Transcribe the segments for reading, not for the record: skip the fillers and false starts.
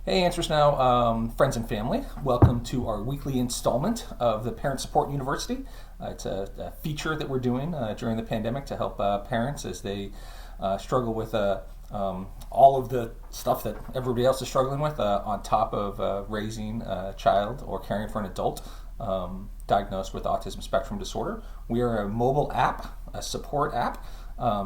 Hey, AnswersNow friends and family. Welcome to our weekly installment of the Parent Support University. It's a feature that we're doing during the pandemic to help parents as they struggle with all of the stuff that everybody else is struggling with on top of raising a child or caring for an adult diagnosed with autism spectrum disorder. We are a mobile app, a support app.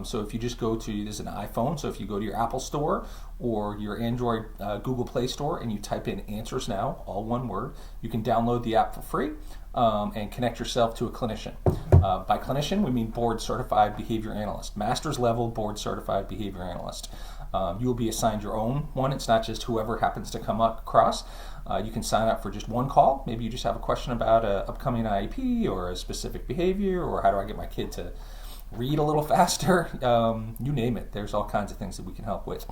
So if you just go to, this is an iPhone, so if you go to your Apple Store or your Android Google Play Store and you type in Answers Now, all one word, you can download the app for free and connect yourself to a clinician. By clinician, we mean board certified behavior analyst, master's level board certified behavior analyst. You will be assigned your own one. It's not just whoever happens to come across. You can sign up for just one call. Maybe you just have a question about an upcoming IEP or a specific behavior, or how do I get my kid to read a little faster, you name it. There's all kinds of things that we can help with.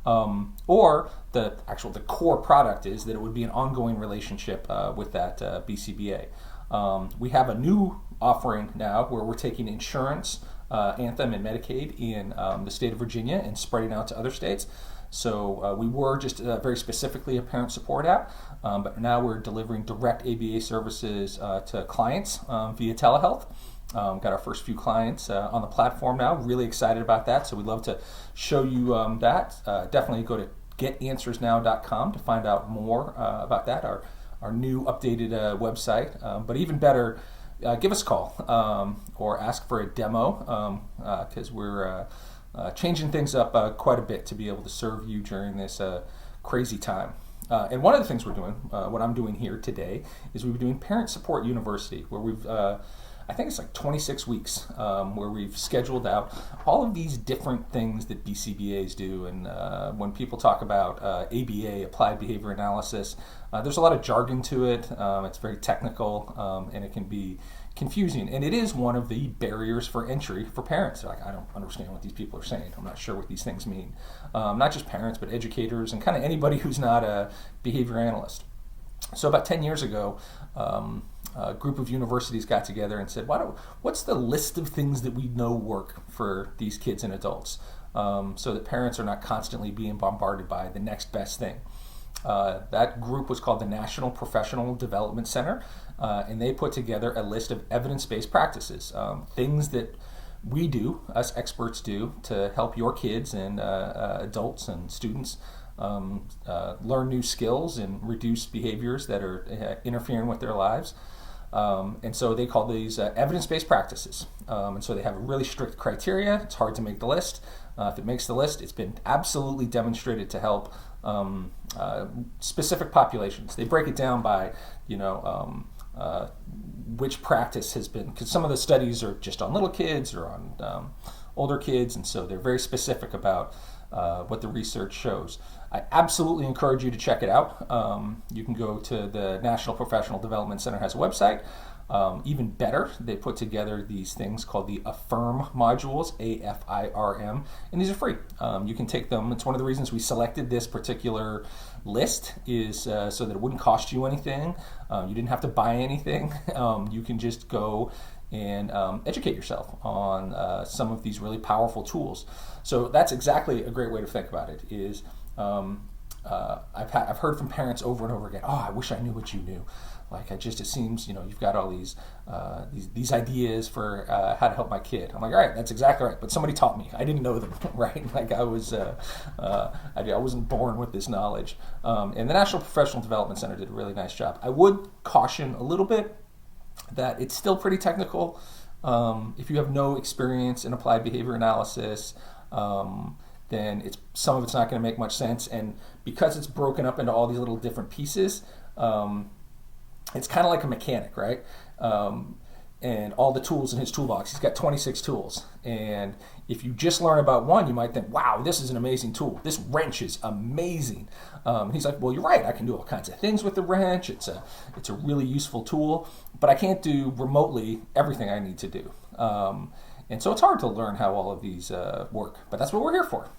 Or the core product is that it would be an ongoing relationship with that BCBA. We have a new offering now where we're taking insurance, Anthem and Medicaid in the state of Virginia and spreading out to other states. So we were just very specifically a parent support app, but now we're delivering direct ABA services to clients via telehealth. Got our first few clients on the platform now. Really excited about that. So we'd love to show you that. Definitely go to getanswersnow.com to find out more about that, our new updated website. But even better, give us a call or ask for a demo because we're changing things up quite a bit to be able to serve you during this crazy time. And one of the things we're doing, what I'm doing here today, is we're doing Parent Support University, where we've I think it's like 26 weeks where we've scheduled out all of these different things that BCBAs do. And when people talk about ABA, Applied Behavior Analysis, there's a lot of jargon to it. It's very technical and it can be confusing. And it is one of the barriers for entry for parents. Like, I don't understand what these people are saying. I'm not sure what these things mean. Not just parents, but educators and kind of anybody who's not a behavior analyst. So about 10 years ago, a group of universities got together and said, what's the list of things that we know work for these kids and adults so that parents are not constantly being bombarded by the next best thing. That group was called the National Professional Development Center, and they put together a list of evidence-based practices, things that we do, us experts do, to help your kids and adults and students learn new skills and reduce behaviors that are interfering with their lives. And so they call these evidence-based practices. And so they have a really strict criteria. It's hard to make the list. If it makes the list, it's been absolutely demonstrated to help specific populations. They break it down by, which practice has been, because some of the studies are just on little kids or on older kids, and so they're very specific about what the research shows. I absolutely encourage you to check it out. You can go to the National Professional Development Center has a website. Even better, they put together these things called the AFIRM modules, AFIRM, and these are free. You can take them. It's one of the reasons we selected this particular list is so that it wouldn't cost you anything. You didn't have to buy anything. You can just go and educate yourself on some of these really powerful tools. So that's exactly a great way to think about it is I've heard from parents over and over again, I wish I knew what you knew. Like, it seems, you've got all these ideas for how to help my kid. I'm like, all right, that's exactly right. But somebody taught me. I didn't know them, right? Like I wasn't born with this knowledge. And the National Professional Development Center did a really nice job. I would caution a little bit that it's still pretty technical. If you have no experience in applied behavior analysis, then some of it's not going to make much sense. And because it's broken up into all these little different pieces, it's kind of like a mechanic, right? And all the tools in his toolbox. He's got 26 tools. And if you just learn about one, you might think, wow, this is an amazing tool. This wrench is amazing. He's like, well, you're right. I can do all kinds of things with the wrench. It's a really useful tool, but I can't do remotely everything I need to do. And so it's hard to learn how all of these work, but that's what we're here for.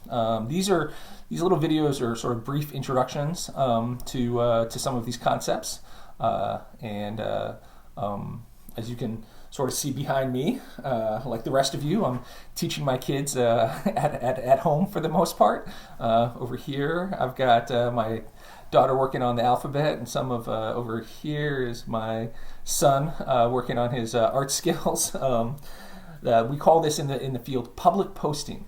These little videos are sort of brief introductions to some of these concepts. As you can sort of see behind me, like the rest of you, I'm teaching my kids at home for the most part. Over here, I've got my daughter working on the alphabet, and some of over here is my son working on his art skills. We call this in the field public posting.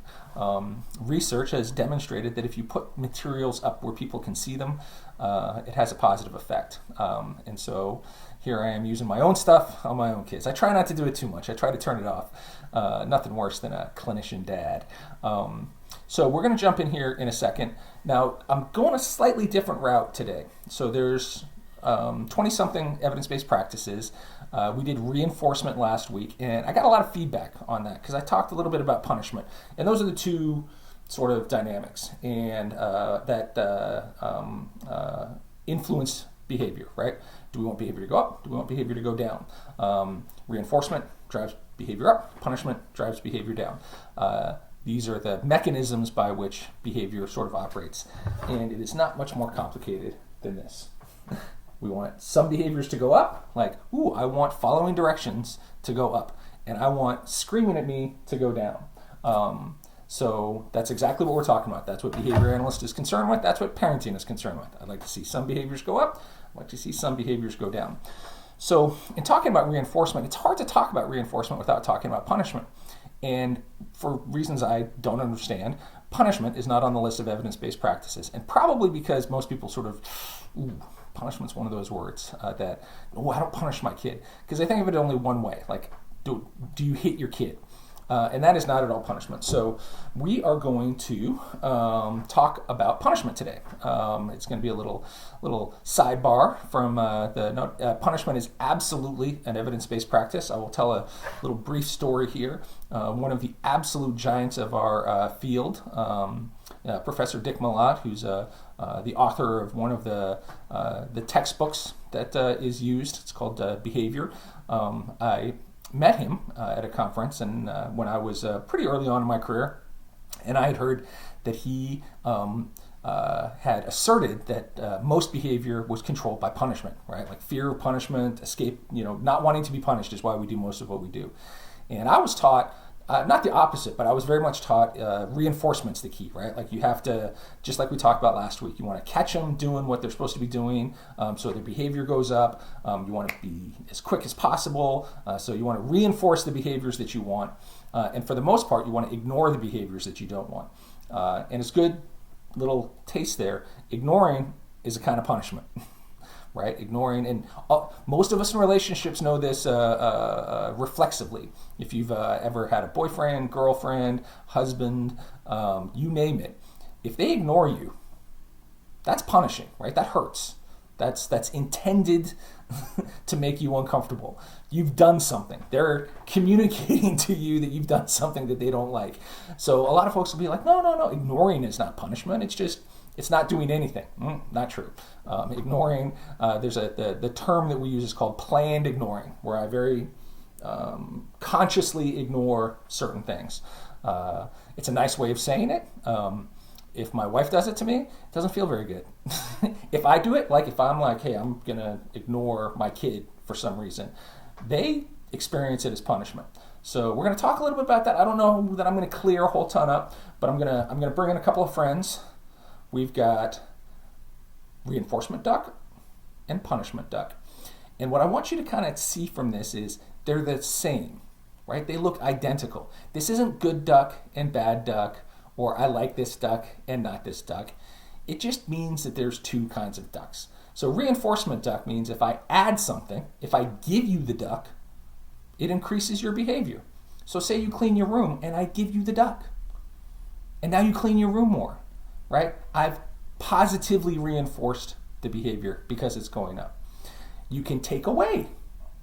Research has demonstrated that if you put materials up where people can see them, it has a positive effect. And so here I am using my own stuff on my own kids. I try not to do it too much. I try to turn it off. Nothing worse than a clinician dad. So we're going to jump in here in a second. Now, I'm going a slightly different route today. So there's 20-something evidence-based practices. We did reinforcement last week, and I got a lot of feedback on that because I talked a little bit about punishment. And those are the two sort of dynamics and that influence behavior, right? Do we want behavior to go up? Do we want behavior to go down? Reinforcement drives behavior up. Punishment drives behavior down. These are the mechanisms by which behavior sort of operates. And it is not much more complicated than this. We want some behaviors to go up, like, ooh, I want following directions to go up. And I want screaming at me to go down. So that's exactly what we're talking about. That's what behavior analyst is concerned with. That's what parenting is concerned with. I'd like to see some behaviors go up. I'd like to see some behaviors go down. So in talking about reinforcement, it's hard to talk about reinforcement without talking about punishment. And for reasons I don't understand, punishment is not on the list of evidence-based practices. And probably because most people sort of, ooh, punishment's one of those words that, oh, I don't punish my kid. Because they think of it only one way, like, do you hit your kid? And that is not at all punishment. So we are going to talk about punishment today. It's going to be a little sidebar from punishment is absolutely an evidence-based practice. I will tell a little brief story here. One of the absolute giants of our field, Professor Dick Malott, who's the author of one of the textbooks that is used. It's called Behavior. I met him at a conference, and when I was pretty early on in my career, and I had heard that he had asserted that most behavior was controlled by punishment, right? Like fear of punishment, escape, not wanting to be punished is why we do most of what we do. And I was taught, not the opposite, but I was very much taught reinforcement's the key, right? Like you have to, just like we talked about last week, you want to catch them doing what they're supposed to be doing so their behavior goes up. You want to be as quick as possible. So you want to reinforce the behaviors that you want. And for the most part, you want to ignore the behaviors that you don't want. And it's good little taste there. Ignoring is a kind of punishment. Right? Ignoring, and most of us in relationships know this reflexively. If you've ever had a boyfriend, girlfriend, husband, you name it, if they ignore you, that's punishing, right? That hurts. That's intended to make you uncomfortable. You've done something. They're communicating to you that you've done something that they don't like. So a lot of folks will be like, no, ignoring is not punishment. It's not doing anything. Not true. Ignoring, there's the term that we use is called planned ignoring, where I very consciously ignore certain things. It's a nice way of saying it. If my wife does it to me, it doesn't feel very good. If I do it, like if I'm like, hey, I'm going to ignore my kid for some reason, they experience it as punishment. So we're going to talk a little bit about that. I don't know that I'm going to clear a whole ton up, but I'm going to bring in a couple of friends. We've got reinforcement duck and punishment duck. And what I want you to kind of see from this is they're the same, right? They look identical. This isn't good duck and bad duck, or I like this duck and not this duck. It just means that there's two kinds of ducks. So reinforcement duck means if I add something, if I give you the duck, it increases your behavior. So say you clean your room and I give you the duck. And now you clean your room more. Right? I've positively reinforced the behavior because it's going up. You can take away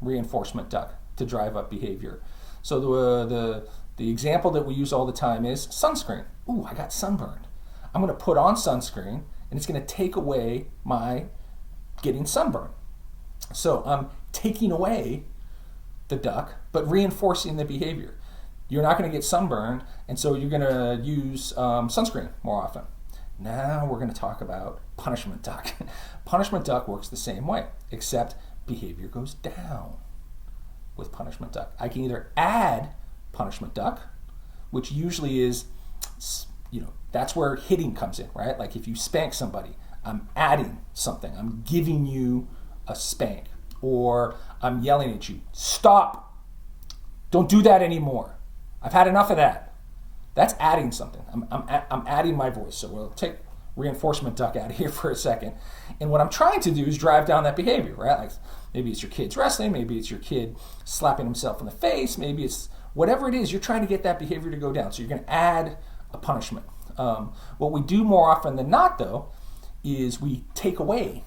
reinforcement duck to drive up behavior. So the example that we use all the time is sunscreen. Ooh, I got sunburned. I'm going to put on sunscreen and it's going to take away my getting sunburned. So I'm taking away the duck, but reinforcing the behavior. You're not going to get sunburned, and so you're going to use sunscreen more often. Now we're going to talk about punishment duck. Punishment duck works the same way, except behavior goes down. with punishment duck. I can either add punishment duck, which usually is, that's where hitting comes in, right? Like if you spank somebody, I'm adding something. I'm giving you a spank. Or I'm yelling at you, stop, don't do that anymore. I've had enough of that. That's adding something. I'm adding my voice. So we'll take reinforcement duck out of here for a second. And what I'm trying to do is drive down that behavior, right? Like maybe it's your kid's wrestling, maybe it's your kid slapping himself in the face, maybe it's whatever it is, you're trying to get that behavior to go down. So you're going to add a punishment. What we do more often than not, though, is we take away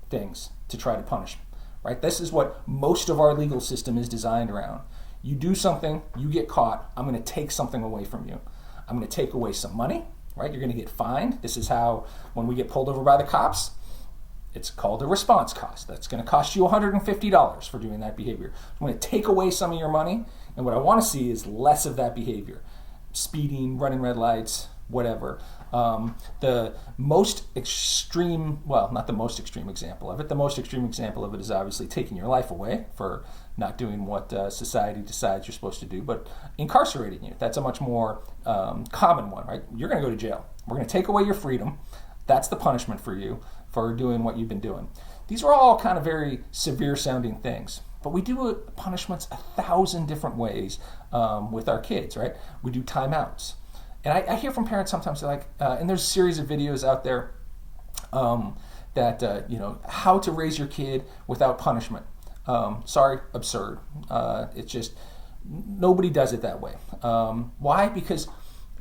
things to try to punish, right? This is what most of our legal system is designed around. You do something, you get caught, I'm going to take something away from you. I'm going to take away some money, right? You're going to get fined. This is how, when we get pulled over by the cops, it's called a response cost. That's going to cost you $150 for doing that behavior. I'm going to take away some of your money, and what I want to see is less of that behavior. Speeding, running red lights, whatever. The most extreme, well, not the most extreme example of it. The most extreme example of it is obviously taking your life away for not doing what society decides you're supposed to do, but incarcerating you. That's a much more common one, right? You're going to go to jail. We're going to take away your freedom. That's the punishment for you for doing what you've been doing. These are all kind of very severe sounding things, but we do punishments 1,000 different ways with our kids, right? We do timeouts. And I hear from parents sometimes, they're like, and there's a series of videos out there that, how to raise your kid without punishment. Sorry, absurd. It's just, nobody does it that way. Why? Because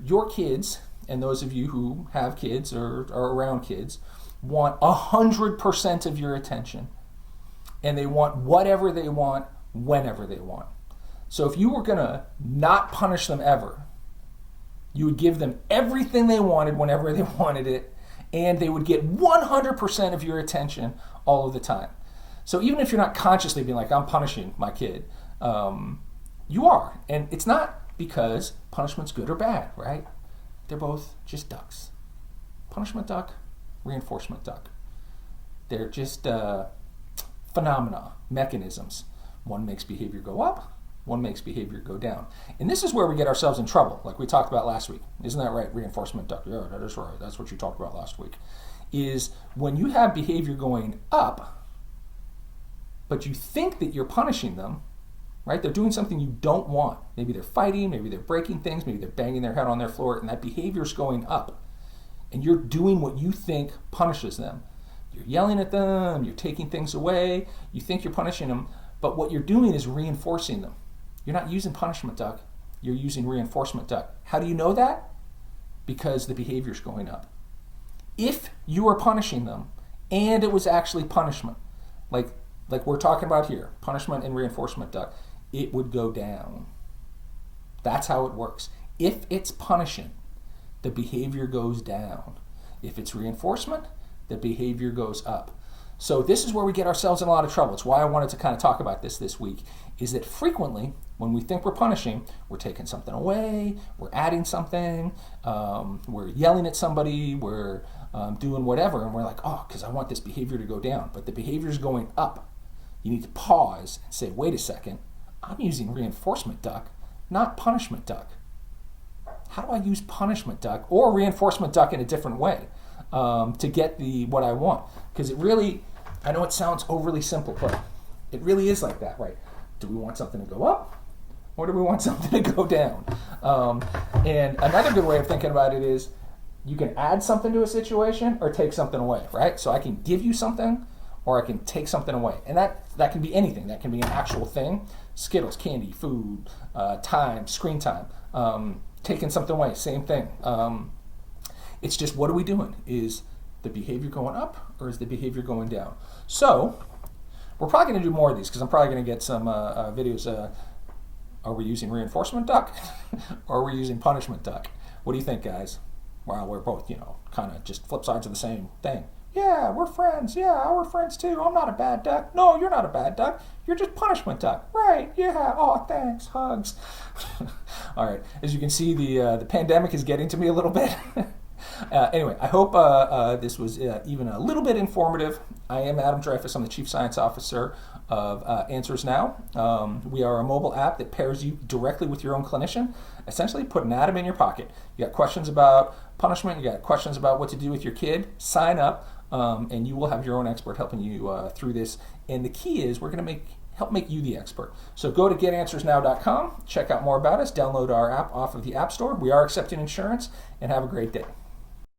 your kids, and those of you who have kids or are around kids, want 100% of your attention. And they want whatever they want, whenever they want. So if you were going to not punish them ever, you would give them everything they wanted whenever they wanted it, and they would get 100% of your attention all of the time. So even if you're not consciously being like, I'm punishing my kid, you are. And it's not because punishment's good or bad, right? They're both just ducks. Punishment duck, reinforcement duck. They're just phenomena, mechanisms. One makes behavior go up, one makes behavior go down. And this is where we get ourselves in trouble, like we talked about last week. Isn't that right? Reinforcement duck. Yeah, that is right. That's what you talked about last week. Is when you have behavior going up, but you think that you're punishing them, right? They're doing something you don't want. Maybe they're fighting, maybe they're breaking things, maybe they're banging their head on their floor, and that behavior's going up. And you're doing what you think punishes them. You're yelling at them, you're taking things away, you think you're punishing them, but what you're doing is reinforcing them. You're not using punishment duck, you're using reinforcement duck. How do you know that? Because the behavior's going up. If you are punishing them and it was actually punishment, like we're talking about here, punishment and reinforcement duck, it would go down. That's how it works. If it's punishing, the behavior goes down. If it's reinforcement, the behavior goes up. So this is where we get ourselves in a lot of trouble. It's why I wanted to kind of talk about this week, is that frequently when we think we're punishing, we're taking something away, we're adding something, we're yelling at somebody, we're doing whatever, and we're like, oh, because I want this behavior to go down, but the behavior is going up. You need to pause and say, wait a second, I'm using reinforcement duck, not punishment duck. How do I use punishment duck or reinforcement duck in a different way to get what I want? Because it really, I know it sounds overly simple, but it really is like that, right? Do we want something to go up or do we want something to go down? And another good way of thinking about it is you can add something to a situation or take something away, right? So I can give you something or I can take something away. And that can be anything. That can be an actual thing. Skittles, candy, food, time, screen time. Taking something away, same thing. It's just, what are we doing? Is the behavior going up or is the behavior going down? So we're probably going to do more of these because I'm probably going to get some videos. Are we using reinforcement duck or are we using punishment duck? What do you think, guys? Well, we're both, kind of just flip sides of the same thing. Yeah, we're friends. Yeah, we're friends too. I'm not a bad duck. No, you're not a bad duck. You're just punishment duck. Right, yeah. Oh, thanks. Hugs. All right. As you can see, the pandemic is getting to me a little bit. Anyway, I hope this was even a little bit informative. I am Adam Dreyfus. I'm the Chief Science Officer of AnswersNow. We are a mobile app that pairs you directly with your own clinician. Essentially, put an Adam in your pocket. You got questions about punishment, you got questions about what to do with your kid, sign up, and you will have your own expert helping you through this. And the key is we're going to help make you the expert. So go to getanswersnow.com, check out more about us, download our app off of the App Store. We are accepting insurance, and have a great day.